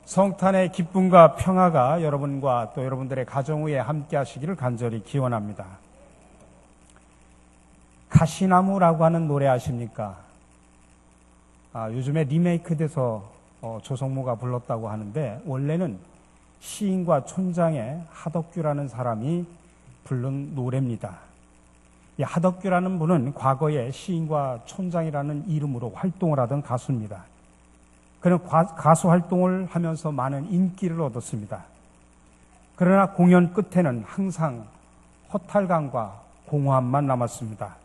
성탄의 기쁨과 평화가 여러분과 또 여러분들의 가정 위에 함께 하시기를 간절히 기원합니다. 가시나무라고 하는 노래 아십니까? 요즘에 리메이크돼서 조성모가 불렀다고 하는데 원래는 시인과 촌장의 하덕규라는 사람이 부른 노래입니다. 이 하덕규라는 분은 과거에 시인과 촌장이라는 이름으로 활동을 하던 가수입니다. 그는 가수 활동을 하면서 많은 인기를 얻었습니다. 그러나 공연 끝에는 항상 허탈감과 공허함만 남았습니다.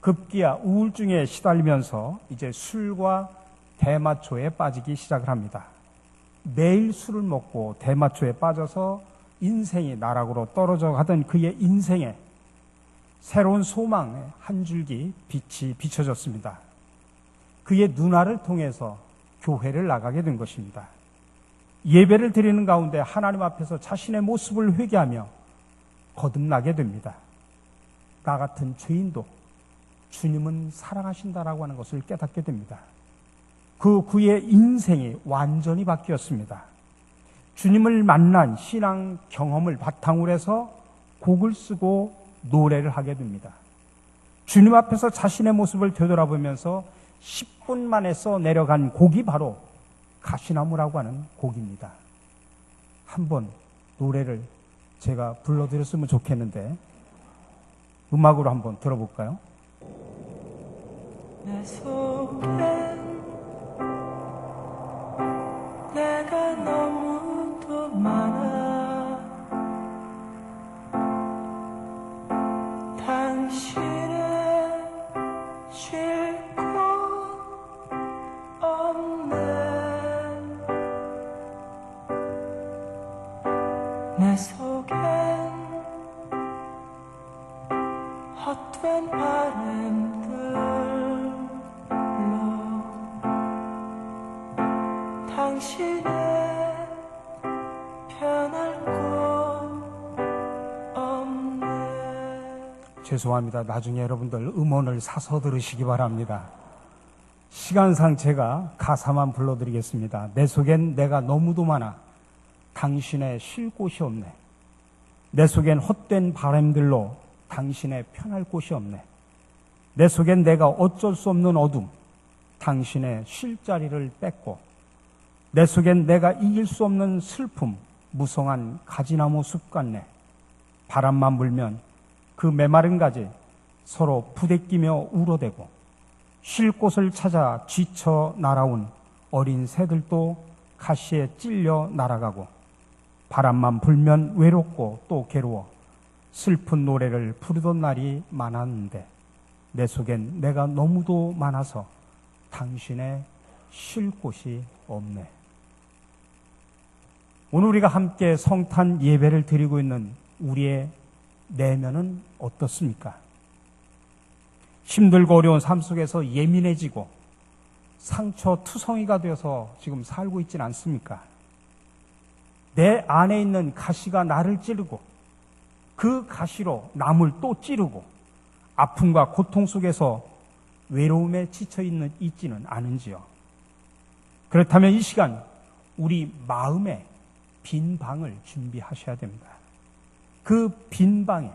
급기야 우울증에 시달리면서 이제 술과 대마초에 빠지기 시작을 합니다. 매일 술을 먹고 대마초에 빠져서 인생이 나락으로 떨어져 가던 그의 인생에 새로운 소망의 한 줄기 빛이 비춰졌습니다. 그의 누나를 통해서 교회를 나가게 된 것입니다. 예배를 드리는 가운데 하나님 앞에서 자신의 모습을 회개하며 거듭나게 됩니다. 나 같은 죄인도 주님은 사랑하신다라고 하는 것을 깨닫게 됩니다. 그의 인생이 완전히 바뀌었습니다. 주님을 만난 신앙 경험을 바탕으로 해서 곡을 쓰고 노래를 하게 됩니다. 주님 앞에서 자신의 모습을 되돌아보면서 10분 만에 써 내려간 곡이 바로 가시나무라고 하는 곡입니다. 한번 노래를 제가 불러드렸으면 좋겠는데 음악으로 한번 들어볼까요? 내 속엔 내가 너무도 많아 당신의 쉴 곳 없네 내 속엔 헛된 바람들로 당신의 편할 곳 없네. 죄송합니다. 나중에 여러분들 음원을 사서 들으시기 바랍니다. 시간상 제가 가사만 불러드리겠습니다. 내 속엔 내가 너무도 많아 당신의 쉴 곳이 없네. 내 속엔 헛된 바람들로 당신의 편할 곳이 없네. 내 속엔 내가 어쩔 수 없는 어둠, 당신의 쉴 자리를 뺏고 내 속엔 내가 이길 수 없는 슬픔, 무성한 가지나무 숲 같네. 바람만 불면 그 메마른 가지 서로 부대끼며 울어대고 쉴 곳을 찾아 지쳐 날아온 어린 새들도 가시에 찔려 날아가고 바람만 불면 외롭고 또 괴로워 슬픈 노래를 부르던 날이 많았는데 내 속엔 내가 너무도 많아서 당신의 쉴 곳이 없네. 오늘 우리가 함께 성탄 예배를 드리고 있는 우리의 내면은 어떻습니까? 힘들고 어려운 삶 속에서 예민해지고 상처투성이가 되어서 지금 살고 있지는 않습니까? 내 안에 있는 가시가 나를 찌르고 그 가시로 남을 또 찌르고 아픔과 고통 속에서 외로움에 있지는 않은지요? 그렇다면 이 시간 우리 마음에 빈 방을 준비하셔야 됩니다. 그 빈 방에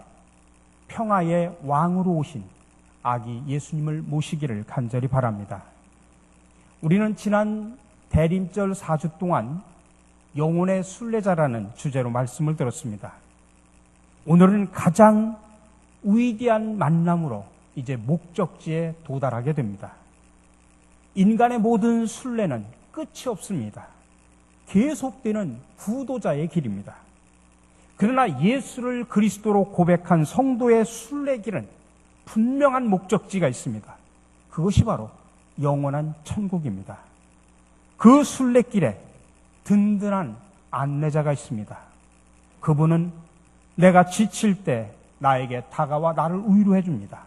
평화의 왕으로 오신 아기 예수님을 모시기를 간절히 바랍니다. 우리는 지난 대림절 4주 동안 영혼의 순례자라는 주제로 말씀을 들었습니다. 오늘은 가장 위대한 만남으로 이제 목적지에 도달하게 됩니다. 인간의 모든 순례는 끝이 없습니다. 계속되는 구도자의 길입니다. 그러나 예수를 그리스도로 고백한 성도의 순례길은 분명한 목적지가 있습니다. 그것이 바로 영원한 천국입니다. 그 순례길에 든든한 안내자가 있습니다. 그분은 내가 지칠 때 나에게 다가와 나를 위로해 줍니다.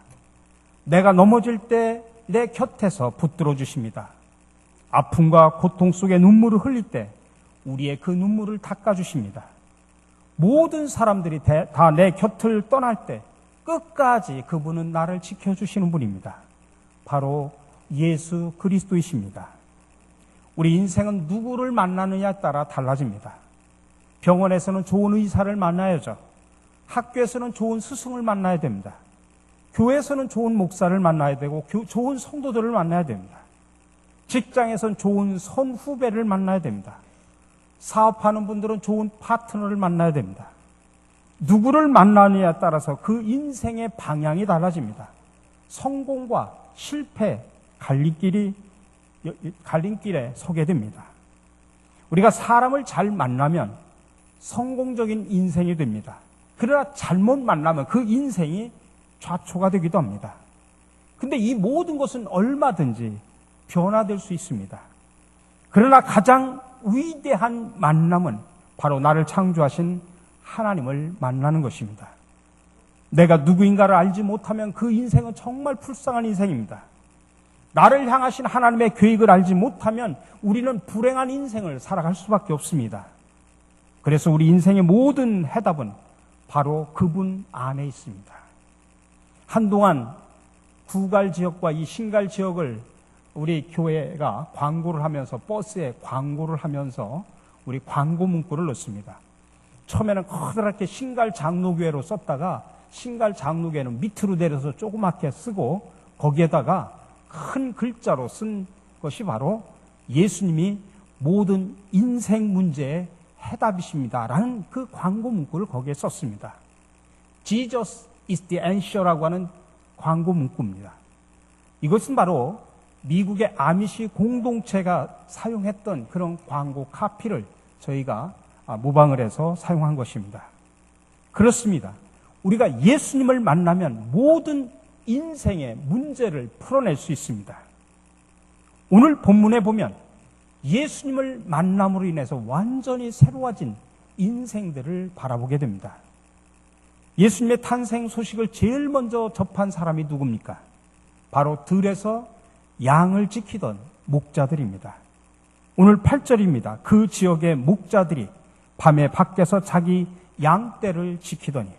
내가 넘어질 때 내 곁에서 붙들어 주십니다. 아픔과 고통 속에 눈물을 흘릴 때 우리의 그 눈물을 닦아 주십니다. 모든 사람들이 다 내 곁을 떠날 때 끝까지 그분은 나를 지켜주시는 분입니다. 바로 예수 그리스도이십니다. 우리 인생은 누구를 만나느냐에 따라 달라집니다. 병원에서는 좋은 의사를 만나야죠. 학교에서는 좋은 스승을 만나야 됩니다. 교회에서는 좋은 목사를 만나야 되고 좋은 성도들을 만나야 됩니다. 직장에서는 좋은 선후배를 만나야 됩니다. 사업하는 분들은 좋은 파트너를 만나야 됩니다. 누구를 만나느냐에 따라서 그 인생의 방향이 달라집니다. 성공과 실패, 갈림길에 서게 됩니다. 우리가 사람을 잘 만나면 성공적인 인생이 됩니다. 그러나 잘못 만나면 그 인생이 좌초가 되기도 합니다. 근데 이 모든 것은 얼마든지 변화될 수 있습니다. 그러나 가장 위대한 만남은 바로 나를 창조하신 하나님을 만나는 것입니다. 내가 누구인가를 알지 못하면 그 인생은 정말 불쌍한 인생입니다. 나를 향하신 하나님의 계획을 알지 못하면 우리는 불행한 인생을 살아갈 수밖에 없습니다. 그래서 우리 인생의 모든 해답은 바로 그분 안에 있습니다. 한동안 구갈 지역과 이 신갈 지역을 우리 교회가 광고를 하면서 버스에 광고를 하면서 우리 광고 문구를 넣습니다. 처음에는 커다랗게 신갈 장로교회로 썼다가 신갈 장로교회는 밑으로 내려서 조그맣게 쓰고 거기에다가 큰 글자로 쓴 것이 바로 예수님이 모든 인생 문제의 해답이십니다라는 그 광고 문구를 거기에 썼습니다. Jesus is the answer라고 하는 광고 문구입니다. 이것은 바로 미국의 아미시 공동체가 사용했던 그런 광고 카피를 저희가 모방을 해서 사용한 것입니다. 그렇습니다. 우리가 예수님을 만나면 모든 인생의 문제를 풀어낼 수 있습니다. 오늘 본문에 보면 예수님을 만남으로 인해서 완전히 새로워진 인생들을 바라보게 됩니다. 예수님의 탄생 소식을 제일 먼저 접한 사람이 누굽니까? 바로 들에서 양을 지키던 목자들입니다. 오늘 8절입니다. 그 지역의 목자들이 밤에 밖에서 자기 양떼를 지키더니.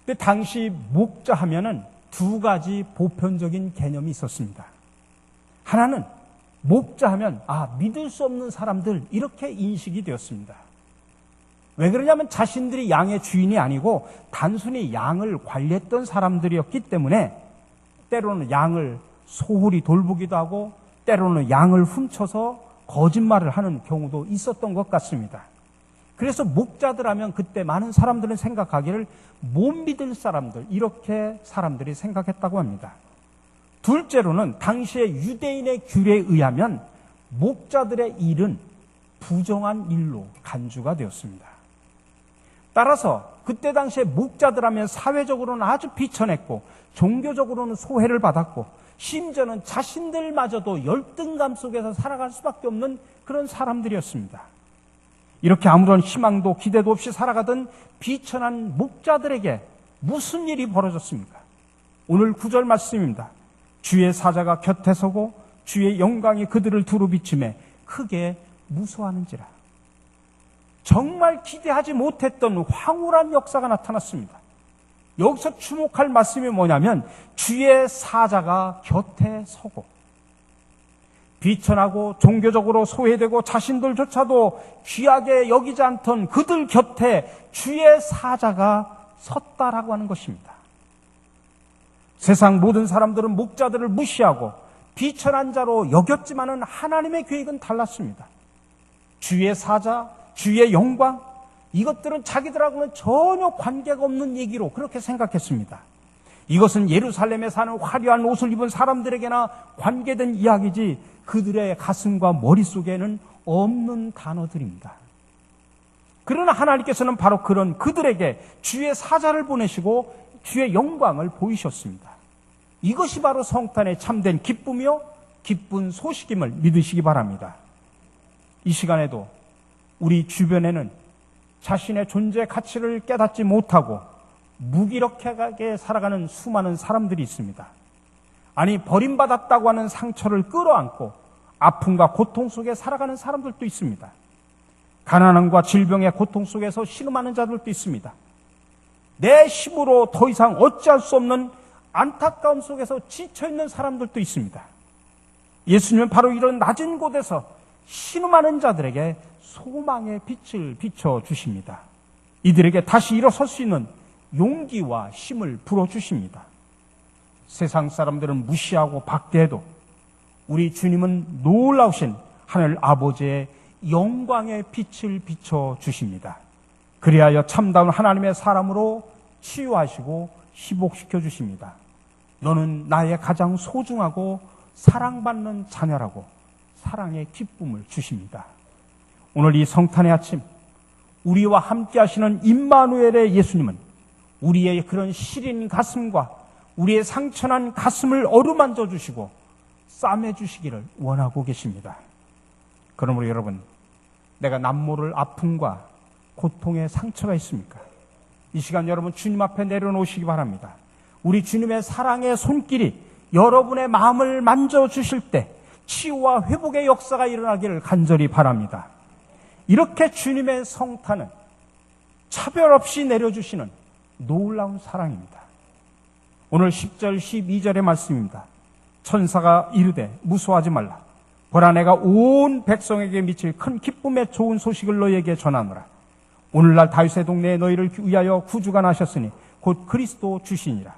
근데 당시 목자 하면은 두 가지 보편적인 개념이 있었습니다. 하나는 목자 하면 믿을 수 없는 사람들 이렇게 인식이 되었습니다. 왜 그러냐면 자신들이 양의 주인이 아니고 단순히 양을 관리했던 사람들이었기 때문에 때로는 양을 소홀히 돌보기도 하고 때로는 양을 훔쳐서 거짓말을 하는 경우도 있었던 것 같습니다. 그래서 목자들 하면 그때 많은 사람들은 생각하기를 못 믿을 사람들 이렇게 사람들이 생각했다고 합니다. 둘째로는 당시의 유대인의 규례에 의하면 목자들의 일은 부정한 일로 간주가 되었습니다. 따라서 그때 당시에 목자들 하면 사회적으로는 아주 비천했고 종교적으로는 소외를 받았고 심지어는 자신들마저도 열등감 속에서 살아갈 수밖에 없는 그런 사람들이었습니다. 이렇게 아무런 희망도 기대도 없이 살아가던 비천한 목자들에게 무슨 일이 벌어졌습니까? 오늘 9절 말씀입니다. 주의 사자가 곁에 서고 주의 영광이 그들을 두루 비추매 크게 무서워하는지라. 정말 기대하지 못했던 황홀한 역사가 나타났습니다. 여기서 주목할 말씀이 뭐냐면 주의 사자가 곁에 서고 비천하고 종교적으로 소외되고 자신들조차도 귀하게 여기지 않던 그들 곁에 주의 사자가 섰다라고 하는 것입니다. 세상 모든 사람들은 목자들을 무시하고 비천한 자로 여겼지만은 하나님의 계획은 달랐습니다. 주의 사자, 주의 영광, 이것들은 자기들하고는 전혀 관계가 없는 얘기로 그렇게 생각했습니다. 이것은 예루살렘에 사는 화려한 옷을 입은 사람들에게나 관계된 이야기지 그들의 가슴과 머릿속에는 없는 단어들입니다. 그러나 하나님께서는 바로 그런 그들에게 주의 사자를 보내시고 주의 영광을 보이셨습니다. 이것이 바로 성탄의 참된 기쁨이요 기쁜 소식임을 믿으시기 바랍니다. 이 시간에도 우리 주변에는 자신의 존재 가치를 깨닫지 못하고 무기력하게 살아가는 수많은 사람들이 있습니다. 아니 버림받았다고 하는 상처를 끌어안고 아픔과 고통 속에 살아가는 사람들도 있습니다. 가난함과 질병의 고통 속에서 신음하는 자들도 있습니다. 내 힘으로 더 이상 어찌할 수 없는 안타까움 속에서 지쳐있는 사람들도 있습니다. 예수님은 바로 이런 낮은 곳에서 신음하는 자들에게 소망의 빛을 비춰주십니다. 이들에게 다시 일어설 수 있는 용기와 힘을 불어주십니다. 세상 사람들은 무시하고 박대해도 우리 주님은 놀라우신 하늘 아버지의 영광의 빛을 비춰주십니다. 그리하여 참다운 하나님의 사람으로 치유하시고 희복시켜 주십니다. 너는 나의 가장 소중하고 사랑받는 자녀라고 사랑의 기쁨을 주십니다. 오늘 이 성탄의 아침 우리와 함께 하시는 임마누엘의 예수님은 우리의 그런 시린 가슴과 우리의 상처난 가슴을 어루만져 주시고 싸매 주시기를 원하고 계십니다. 그러므로 여러분, 내가 남모를 아픔과 고통의 상처가 있습니까? 이 시간 여러분 주님 앞에 내려놓으시기 바랍니다. 우리 주님의 사랑의 손길이 여러분의 마음을 만져주실 때 치유와 회복의 역사가 일어나기를 간절히 바랍니다. 이렇게 주님의 성탄은 차별 없이 내려주시는 놀라운 사랑입니다. 오늘 10절 12절의 말씀입니다. 천사가 이르되 무서워하지 말라. 보라, 내가 온 백성에게 미칠 큰 기쁨의 좋은 소식을 너희에게 전하노라. 오늘날 다윗의 동네에 너희를 위하여 구주가 나셨으니 곧 그리스도 주시니라.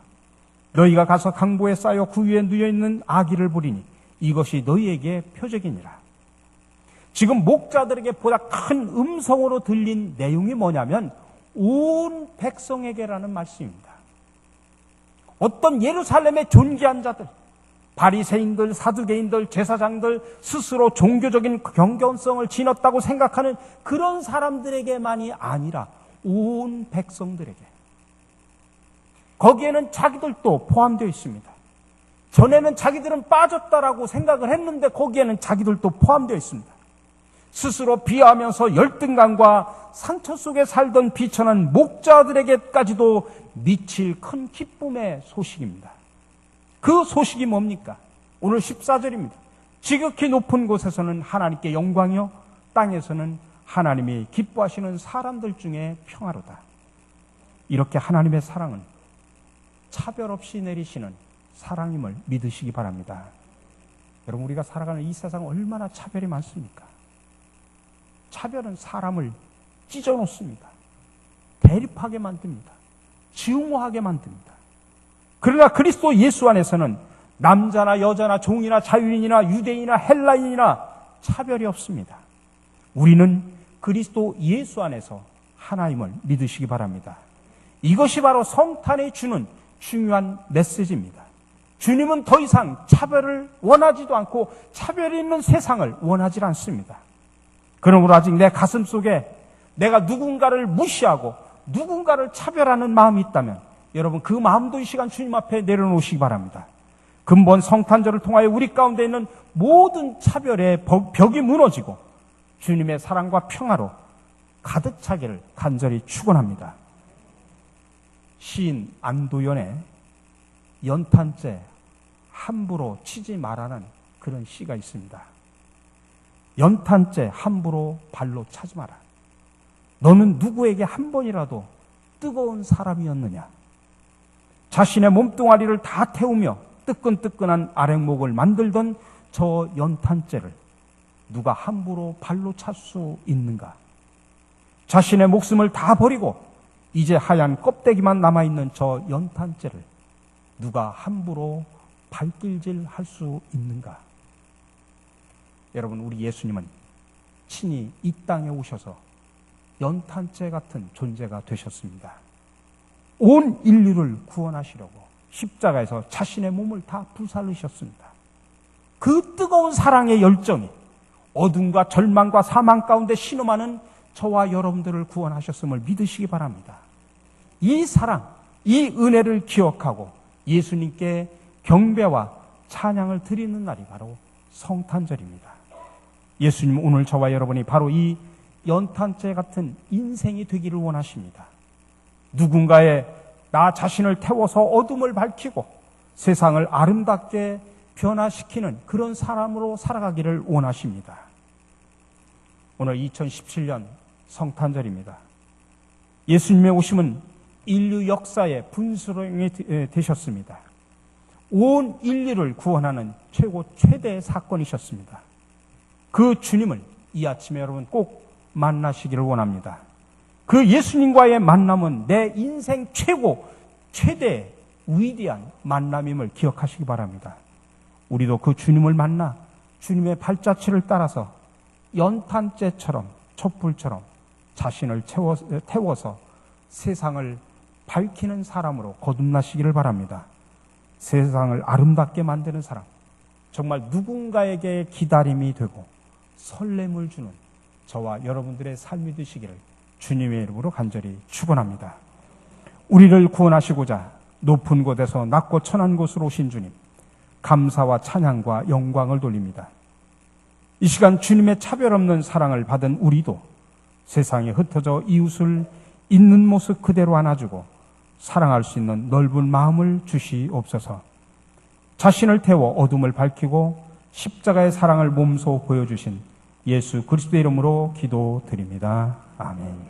너희가 가서 강보에 쌓여 그 위에 누워있는 아기를 보리니 이것이 너희에게 표적이니라. 지금 목자들에게 보다 큰 음성으로 들린 내용이 뭐냐면 온 백성에게라는 말씀입니다. 어떤 예루살렘의 존귀한 자들, 바리새인들, 사두개인들, 제사장들, 스스로 종교적인 경건성을 지녔다고 생각하는 그런 사람들에게만이 아니라 온 백성들에게, 거기에는 자기들도 포함되어 있습니다. 전에는 자기들은 빠졌다라고 생각을 했는데 거기에는 자기들도 포함되어 있습니다. 스스로 비하하면서 열등감과 상처 속에 살던 비천한 목자들에게까지도 미칠 큰 기쁨의 소식입니다. 그 소식이 뭡니까? 오늘 14절입니다. 지극히 높은 곳에서는 하나님께 영광이요, 땅에서는 하나님이 기뻐하시는 사람들 중에 평화로다. 이렇게 하나님의 사랑은 차별 없이 내리시는 사랑임을 믿으시기 바랍니다. 여러분, 우리가 살아가는 이 세상 얼마나 차별이 많습니까? 차별은 사람을 찢어놓습니다. 대립하게 만듭니다. 증오하게 만듭니다. 그러나 그리스도 예수 안에서는 남자나 여자나 종이나 자유인이나 유대인이나 헬라인이나 차별이 없습니다. 우리는 그리스도 예수 안에서 하나임을 믿으시기 바랍니다. 이것이 바로 성탄이 주는 중요한 메시지입니다. 주님은 더 이상 차별을 원하지도 않고 차별이 있는 세상을 원하지 않습니다. 그러므로 아직 내 가슴 속에 내가 누군가를 무시하고 누군가를 차별하는 마음이 있다면 여러분, 그 마음도 이 시간 주님 앞에 내려놓으시기 바랍니다. 근본 성탄절을 통하여 우리 가운데 있는 모든 차별의 벽이 무너지고 주님의 사랑과 평화로 가득 차기를 간절히 축원합니다. 시인 안도연의 연탄재 함부로 치지 말라는 그런 시가 있습니다. 연탄재 함부로 발로 차지 마라. 너는 누구에게 한 번이라도 뜨거운 사람이었느냐? 자신의 몸뚱아리를 다 태우며 뜨끈뜨끈한 아랫목을 만들던 저 연탄재를 누가 함부로 발로 찰 수 있는가? 자신의 목숨을 다 버리고 이제 하얀 껍데기만 남아있는 저 연탄재를 누가 함부로 발길질 할 수 있는가? 여러분, 우리 예수님은 친히 이 땅에 오셔서 연탄재 같은 존재가 되셨습니다. 온 인류를 구원하시려고 십자가에서 자신의 몸을 다 불살르셨습니다. 그 뜨거운 사랑의 열정이 어둠과 절망과 사망 가운데 신음하는 저와 여러분들을 구원하셨음을 믿으시기 바랍니다. 이 사랑, 이 은혜를 기억하고 예수님께 경배와 찬양을 드리는 날이 바로 성탄절입니다. 예수님, 오늘 저와 여러분이 바로 이 연탄재 같은 인생이 되기를 원하십니다. 누군가의 나 자신을 태워서 어둠을 밝히고 세상을 아름답게 변화시키는 그런 사람으로 살아가기를 원하십니다. 오늘 2017년 성탄절입니다. 예수님의 오심은 인류 역사의 분수령이 되셨습니다. 온 인류를 구원하는 최대의 사건이셨습니다. 그 주님을 이 아침에 여러분 꼭 만나시기를 원합니다. 그 예수님과의 만남은 내 인생 최대 위대한 만남임을 기억하시기 바랍니다. 우리도 그 주님을 만나 주님의 발자취를 따라서 연탄재처럼 촛불처럼 자신을 태워서 세상을 밝히는 사람으로 거듭나시기를 바랍니다. 세상을 아름답게 만드는 사람, 정말 누군가에게 기다림이 되고 설렘을 주는 저와 여러분들의 삶이 되시기를 주님의 이름으로 간절히 축원합니다. 우리를 구원하시고자 높은 곳에서 낮고 천한 곳으로 오신 주님, 감사와 찬양과 영광을 돌립니다. 이 시간 주님의 차별 없는 사랑을 받은 우리도 세상에 흩어져 이웃을 있는 모습 그대로 안아주고 사랑할 수 있는 넓은 마음을 주시옵소서. 자신을 태워 어둠을 밝히고 십자가의 사랑을 몸소 보여주신 예수 그리스도의 이름으로 기도드립니다. 아멘.